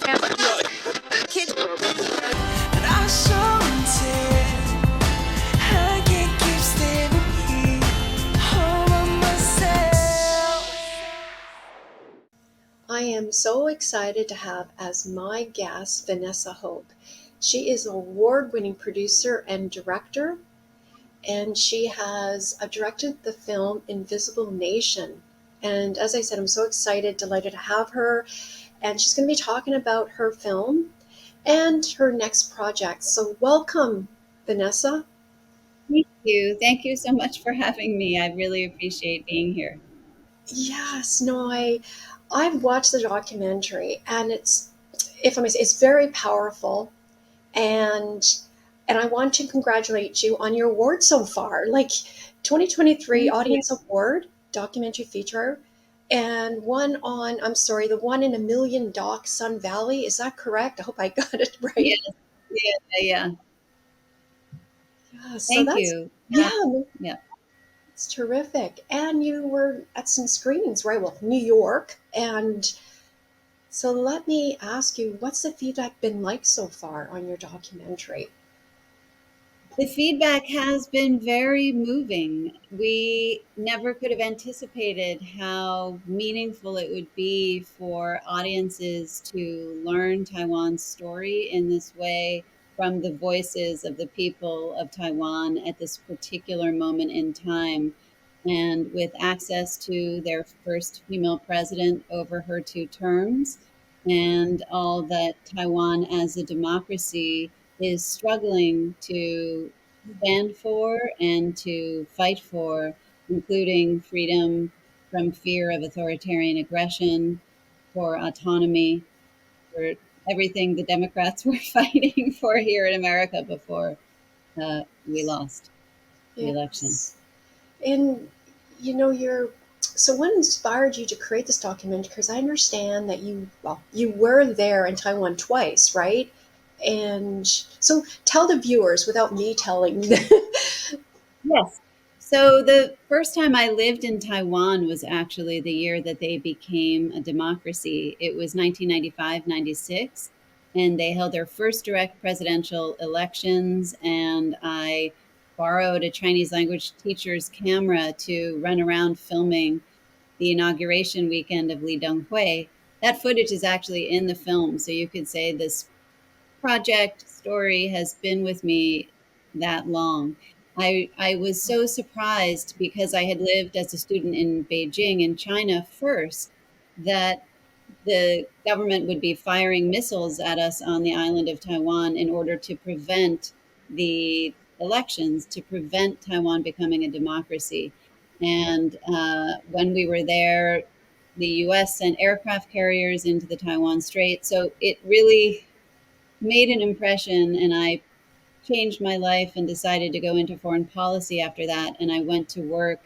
I am so excited to have as my guest Vanessa Hope. She is an award-winning producer and director, and she has directed the film Invisible Nation. And as I said, I'm so excited, delighted to have her. And she's going to be talking about her film and her next project. So welcome, Vanessa. Thank you. Thank you so much for having me. I really appreciate being here. Yes, no, I've watched the documentary, and if I may say, it's very powerful, and I want to congratulate you on your award so far. Like 2023 Thank you. Audience Award, documentary feature, and one on, I'm sorry, the one in a million doc, Sun Valley. Is that correct? I hope I got it right. Yes, yeah, yeah. Yeah, so Thank that's, you. yeah, Yeah. it's terrific. And you were at some screenings, right? Well, New York. And so let me ask you, what's the feedback been like so far on your documentary? The feedback has been very moving. We never could have anticipated how meaningful it would be for audiences to learn Taiwan's story in this way from the voices of the people of Taiwan at this particular moment in time. And with access to their first female president over her 2 terms, and all that Taiwan as a democracy is struggling to stand for and to fight for, including freedom from fear of authoritarian aggression, for autonomy, for everything the Democrats were fighting for here in America before we lost the election. Yes. And you're so what inspired you to create this documentary? Because I understand that you were there in Taiwan twice, right? And so tell the viewers without me telling. Yes. So the first time I lived in Taiwan was actually the year that they became a democracy. It was 1995, 96, and they held their first direct presidential elections. And I borrowed a Chinese language teacher's camera to run around filming the inauguration weekend of Li Denghui. That footage is actually in the film. So you could say this project story has been with me that long. I was so surprised because I had lived as a student in Beijing in China first that the government would be firing missiles at us on the island of Taiwan in order to prevent the elections, to prevent Taiwan becoming a democracy. And when we were there, the US sent aircraft carriers into the Taiwan Strait. So it really made an impression, and I changed my life and decided to go into foreign policy after that. And I went to work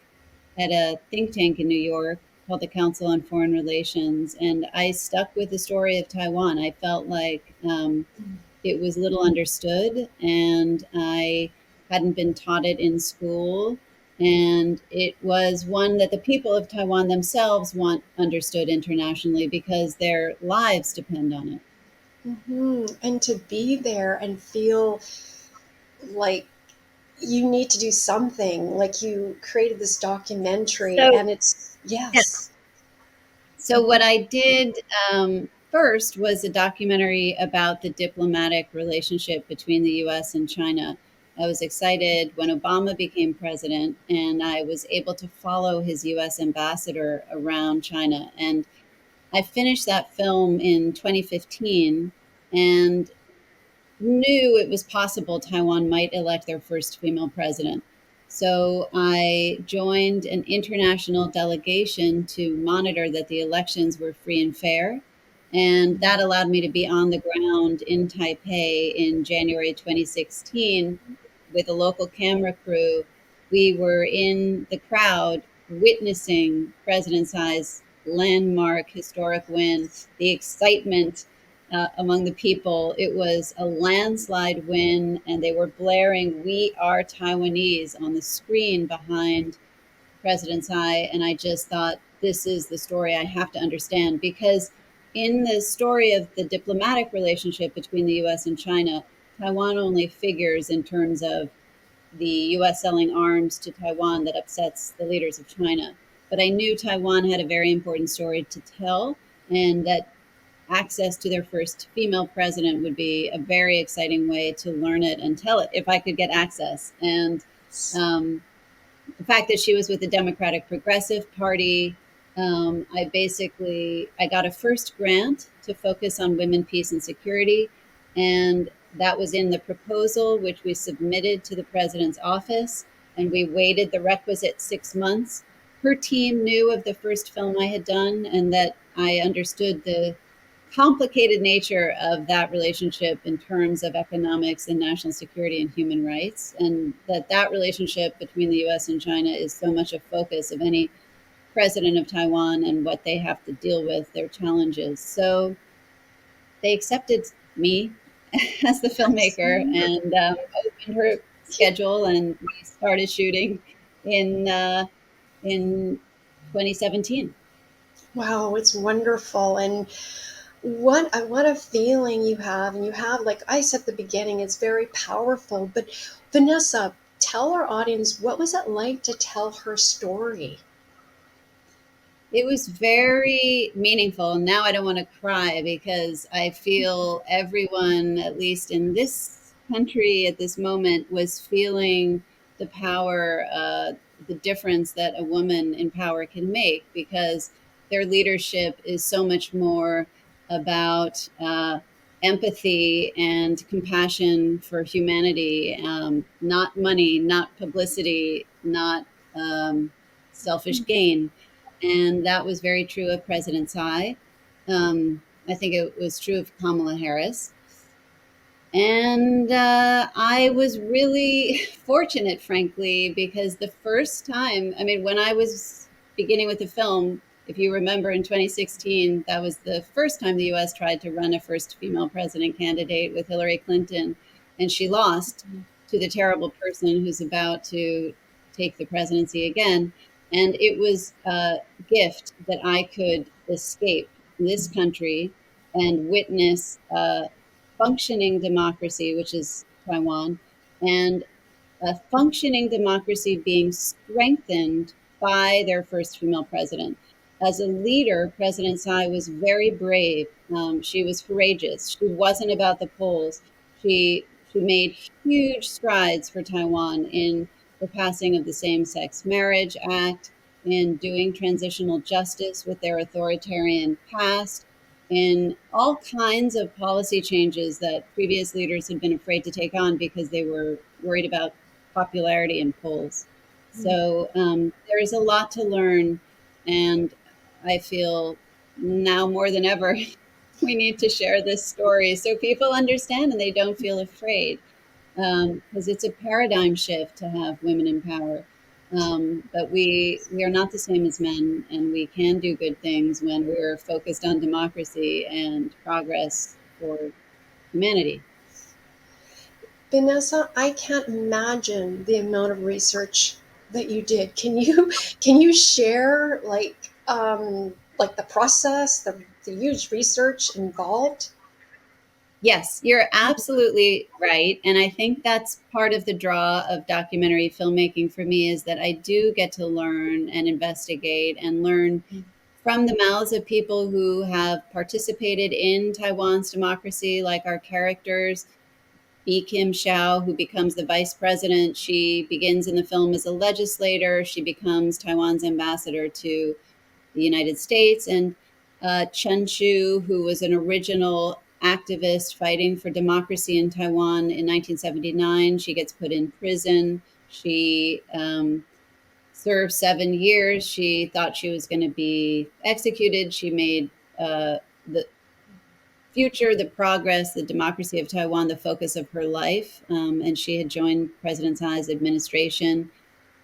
at a think tank in New York called the Council on Foreign Relations. And I stuck with the story of Taiwan. I felt like it was little understood, and I hadn't been taught it in school. And it was one that the people of Taiwan themselves want understood internationally because their lives depend on it. And to be there and feel like you need to do something, like you created this documentary, So, and it's, yeah. yes. So what I did first was a documentary about the diplomatic relationship between the U.S. and China. I was excited when Obama became president, and I was able to follow his U.S. ambassador around China. And I finished that film in 2015 and knew it was possible Taiwan might elect their first female president. So I joined an international delegation to monitor that the elections were free and fair. And that allowed me to be on the ground in Taipei in January 2016 with a local camera crew. We were in the crowd witnessing President Tsai's landmark historic win, the excitement among the people. It was a landslide win, and they were blaring "We Are Taiwanese" on the screen behind President Tsai. And I just thought, this is the story I have to understand, because in the story of the diplomatic relationship between the US and China, Taiwan only figures in terms of the US selling arms to Taiwan that upsets the leaders of China. But I knew Taiwan had a very important story to tell, and that access to their first female president would be a very exciting way to learn it and tell it if I could get access. And um, the fact that she was with the Democratic Progressive Party, I got a first grant to focus on women, peace, and security, and that was in the proposal which we submitted to the president's office, and we waited the requisite 6 months. Her team knew of the first film I had done, and that I understood the complicated nature of that relationship in terms of economics and national security and human rights, and that relationship between the US and China is so much a focus of any president of Taiwan and what they have to deal with, their challenges. So they accepted me as the That's filmmaker and wonderful. opened her schedule, and we started shooting in 2017. Wow, it's wonderful. And what a feeling you have. And you have, like I said at the beginning, it's very powerful. But Vanessa, tell our audience, what was it like to tell her story? It was very meaningful. Now I don't want to cry because I feel everyone, at least in this country at this moment, was feeling the power, the difference that a woman in power can make, because their leadership is so much more about empathy and compassion for humanity, not money, not publicity, not selfish gain. And that was very true of President Tsai. I think it was true of Kamala Harris. And I was really fortunate, frankly, because the first time, I mean, when I was beginning with the film, if you remember in 2016, that was the first time the US tried to run a first female president candidate with Hillary Clinton. And she lost to the terrible person who's about to take the presidency again. And it was a gift that I could escape this country and witness functioning democracy, which is Taiwan, and a functioning democracy being strengthened by their first female president. As a leader, President Tsai was very brave. She was courageous. She wasn't about the polls. She made huge strides for Taiwan in the passing of the Same Sex Marriage Act, in doing transitional justice with their authoritarian past, in all kinds of policy changes that previous leaders had been afraid to take on because they were worried about popularity in polls. So there is a lot to learn, and I feel now more than ever we need to share this story so people understand and they don't feel afraid, because it's a paradigm shift to have women in power. But we are not the same as men, and we can do good things when we're focused on democracy and progress for humanity. Vanessa, I can't imagine the amount of research that you did. Can you share like the process, the huge research involved? Yes, you're absolutely right. And I think that's part of the draw of documentary filmmaking for me, is that I do get to learn and investigate and learn from the mouths of people who have participated in Taiwan's democracy, like our characters, B. Kim Xiao, who becomes the vice president. She begins in the film as a legislator. She becomes Taiwan's ambassador to the United States. And Chen Chu, who was an original activist fighting for democracy in Taiwan in 1979, she gets put in prison. She served 7 years. She thought she was going to be executed. She made the future, the progress, the democracy of Taiwan the focus of her life. And she had joined President Tsai's administration.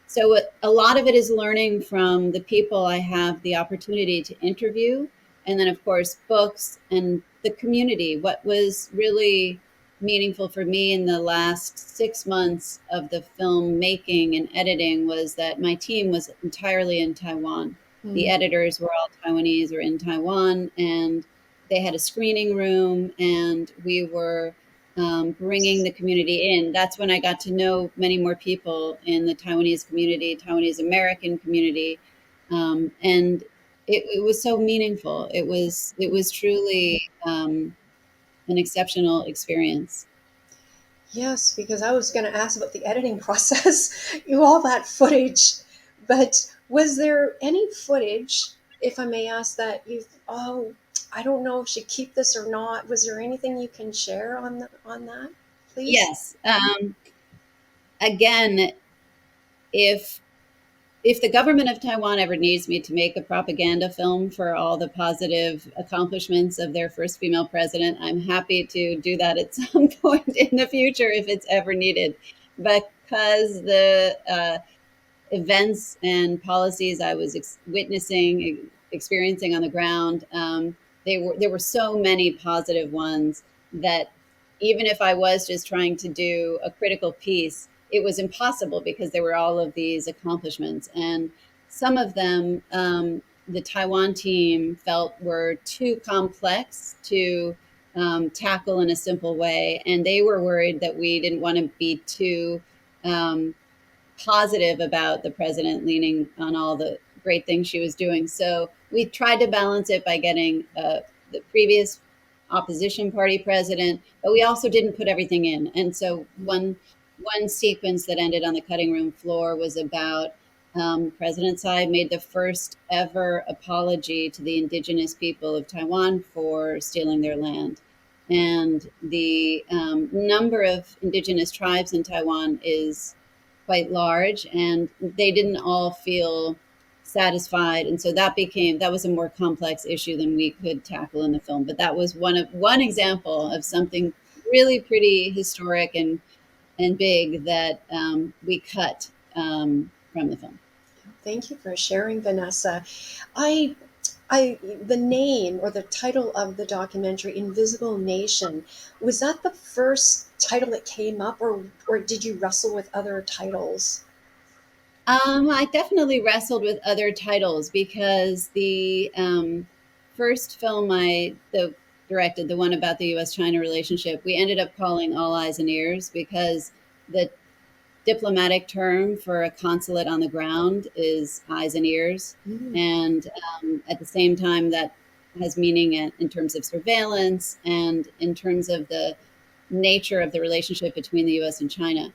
So a lot of it is learning from the people I have the opportunity to interview. And then, of course, books and the community. What was really meaningful for me in the last 6 months of the film making and editing was that my team was entirely in Taiwan. The Mm, editors were all Taiwanese or in Taiwan. And they had a screening room, and we were bringing the community in. That's when I got to know many more people in the Taiwanese community, Taiwanese American community, and it was so meaningful. It was truly an exceptional experience. Yes, because I was going to ask about the editing process, you all that footage, but was there any footage, if I may ask, that you, oh, I don't know if she keep this or not. Was there anything you can share on that, please? Yes. Again, if if the government of Taiwan ever needs me to make a propaganda film for all the positive accomplishments of their first female president, I'm happy to do that at some point in the future if it's ever needed. Because the events and policies I was witnessing, experiencing on the ground, there were so many positive ones that even if I was just trying to do a critical piece, it was impossible because there were all of these accomplishments, and some of them the Taiwan team felt were too complex to tackle in a simple way, and they were worried that we didn't want to be too um, positive about the president leaning on all the great things she was doing. So we tried to balance it by getting the previous opposition party president, but we also didn't put everything in. And so one sequence that ended on the cutting room floor was about President Tsai made the first ever apology to the indigenous people of Taiwan for stealing their land. And the number of indigenous tribes in Taiwan is quite large, and they didn't all feel satisfied, and so that was a more complex issue than we could tackle in the film. But that was one example of something really pretty historic and big that we cut from the film. Thank you for sharing, Vanessa. I the name or the title of the documentary, Invisible Nation, was that the first title that came up, or did you wrestle with other titles? I definitely wrestled with other titles because the first film directed, the one about the U.S. China relationship, we ended up calling All Eyes and Ears because the diplomatic term for a consulate on the ground is eyes and ears. Mm, And at the same time, that has meaning in terms of surveillance and in terms of the nature of the relationship between the US and China.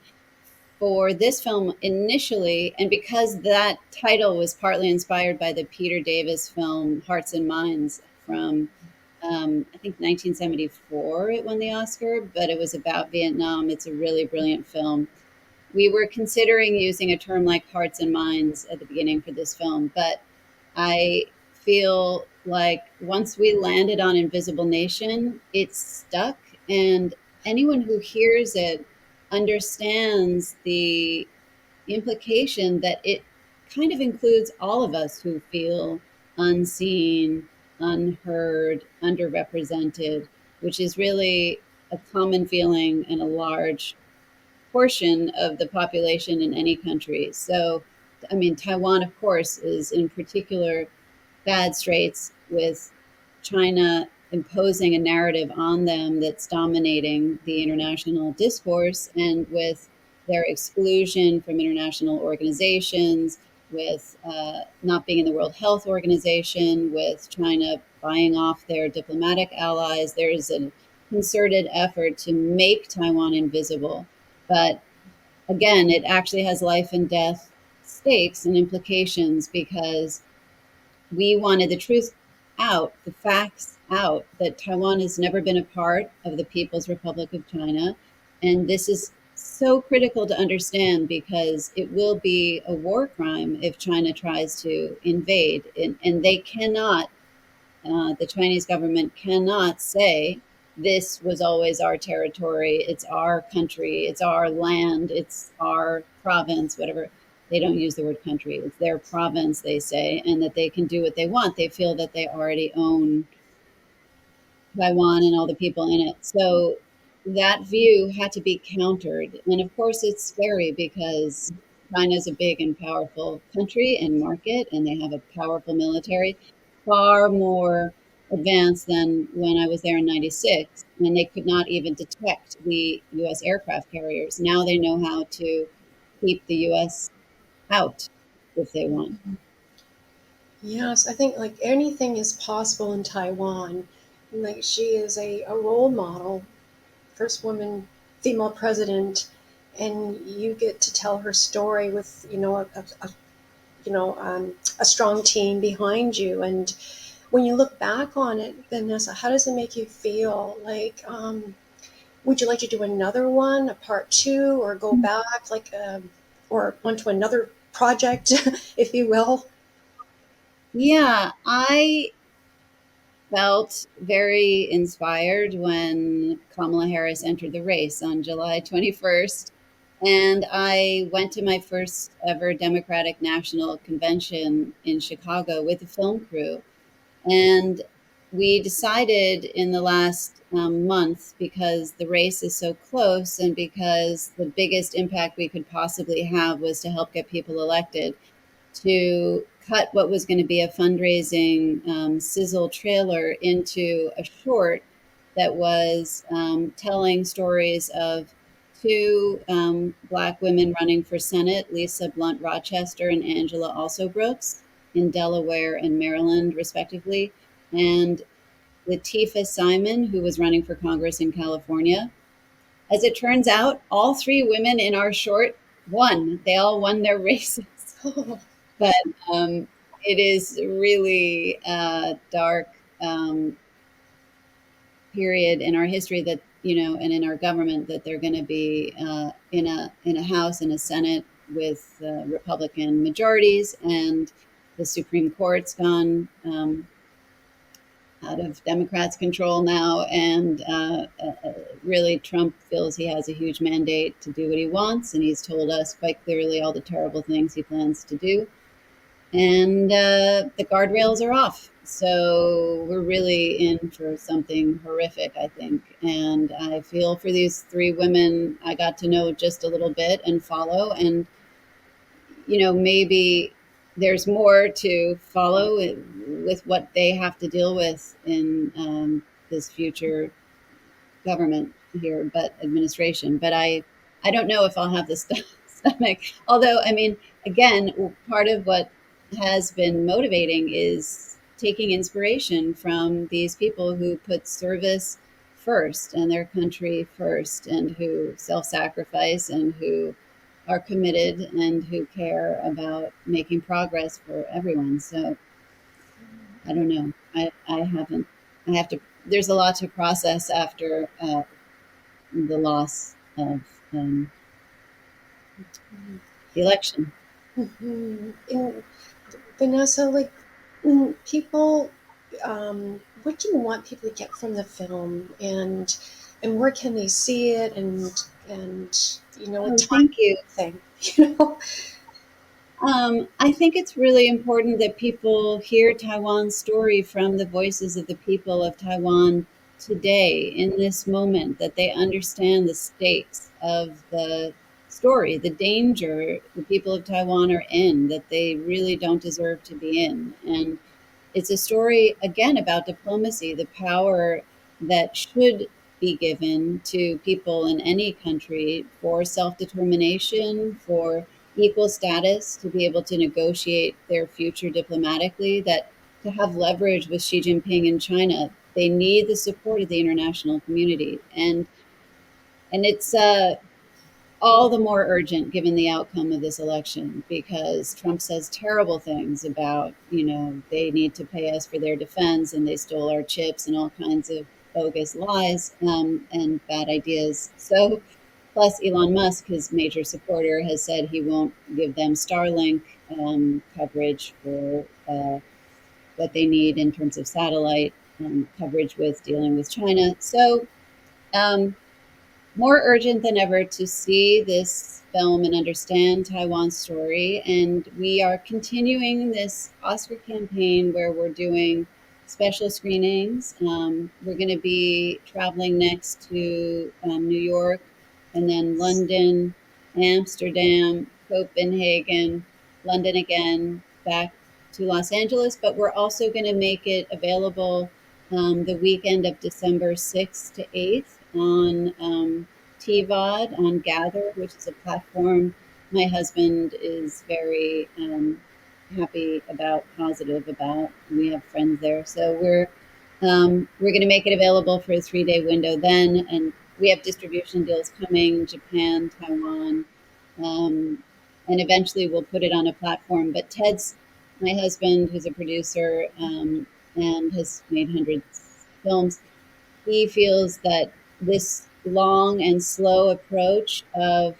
For this film initially, and because that title was partly inspired by the Peter Davis film Hearts and Minds from I think 1974, it won the Oscar, but it was about Vietnam. It's a really brilliant film. We were considering using a term like hearts and minds at the beginning for this film, but I feel like once we landed on Invisible Nation, it's stuck, and anyone who hears it understands the implication that it kind of includes all of us who feel unseen, unheard, underrepresented, which is really a common feeling and a large portion of the population in any country. So, I mean, Taiwan, of course, is in particular bad straits with China imposing a narrative on them that's dominating the international discourse, and with their exclusion from international organizations, with not being in the World Health Organization, with China buying off their diplomatic allies. There's a concerted effort to make Taiwan invisible. But again, it actually has life and death stakes and implications because we wanted the truth out, the facts out, that Taiwan has never been a part of the People's Republic of China. And this is so critical to understand because it will be a war crime if China tries to invade. And they cannot, the Chinese government cannot say, this was always our territory, it's our country, it's our land, it's our province, whatever. They don't use the word country, it's their province, they say, and that they can do what they want. They feel that they already own Taiwan and all the people in it. So that view had to be countered. And of course, it's scary because China is a big and powerful country and market, and they have a powerful military, far more advanced than when I was there in 96, and they could not even detect the US aircraft carriers. Now they know how to keep the US out if they want. Yes, I think like anything is possible in Taiwan. Like she is a role model, first woman female president, and you get to tell her story with a strong team behind you. And when you look back on it, Vanessa, how does it make you feel? Like, would you like to do another one, a part two, or go back, or onto another project, if you will? Yeah, I felt very inspired when Kamala Harris entered the race on July 21st. And I went to my first ever Democratic National Convention in Chicago with a film crew. And we decided in the last month, because the race is so close and because the biggest impact we could possibly have was to help get people elected, to cut what was going to be a fundraising sizzle trailer into a short that was telling stories of two Black women running for Senate, Lisa Blunt Rochester and Angela Also Brooks, in Delaware and Maryland, respectively, and Latifah Simon, who was running for Congress in California. As it turns out, all three women in our short won. They all won their races. Oh, But um, it is really a dark um, period in our history that, and in our government, that they're going to be in a House and a Senate with Republican majorities, and the Supreme Court's gone out of Democrats' control now, and really Trump feels he has a huge mandate to do what he wants, and he's told us quite clearly all the terrible things he plans to do. And the guardrails are off. So we're really in for something horrific, I think. And I feel for these three women I got to know just a little bit and follow. And, maybe there's more to follow with what they have to deal with in this future government here, but administration. But I don't know if I'll have the stomach. Although, I mean, again, part of what has been motivating is taking inspiration from these people who put service first and their country first, and who self-sacrifice, and who are committed, and who care about making progress for everyone. So I don't know. I haven't. I have to. There's a lot to process after the loss of the election. and Vanessa, like people, what do you want people to get from the film, and where can they see it, and a Oh, time thank you. thing, you know? I think it's really important that people hear Taiwan's story from the voices of the people of Taiwan today, in this moment, that they understand the stakes of the story, the danger the people of Taiwan are in, that they really don't deserve to be in. And it's a story, again, about diplomacy, the power that should be given to people in any country for self determination, for equal status, to be able to negotiate their future diplomatically, that to have leverage with Xi Jinping in China. They need the support of the international community. And it's all the more urgent given the outcome of this election, because Trump says terrible things about, they need to pay us for their defense, and they stole our chips, and all kinds of bogus lies and bad ideas. So, plus Elon Musk, his major supporter, has said he won't give them Starlink coverage for what they need in terms of satellite coverage with dealing with China. So, um, more urgent than ever to see this film and understand Taiwan's story. And we are continuing this Oscar campaign where we're doing special screenings. We're going to be traveling next to New York, and then London, Amsterdam, Copenhagen, London again, back to Los Angeles. But we're also going to make it available the weekend of December 6th to 8th on TVOD on Gather, which is a platform my husband is very happy about, positive about. We have friends there, so we're going to make it available for a 3-day window then, and we have distribution deals coming: Japan, Taiwan, and eventually we'll put it on a platform. But Ted's my husband, who's a producer and has made hundreds of films. He feels that this long and slow approach of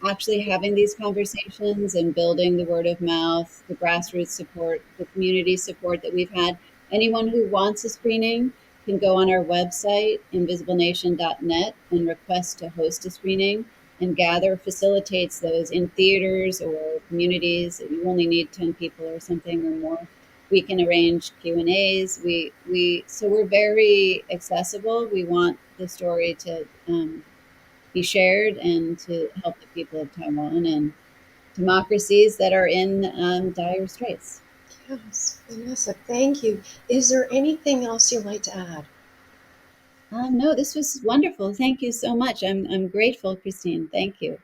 actually having these conversations and building the word of mouth, the grassroots support, the community support that we've had. Anyone who wants a screening can go on our website, invisiblenation.net, and request to host a screening. And Gather facilitates those in theaters or communities. You only need 10 people or something or more. We can arrange Q&As. So we're very accessible. We want the story to be shared and to help the people of Taiwan and democracies that are in dire straits. Yes, Vanessa, thank you. Is there anything else you'd like to add? No, this was wonderful. Thank you so much. I'm grateful, Christine. Thank you.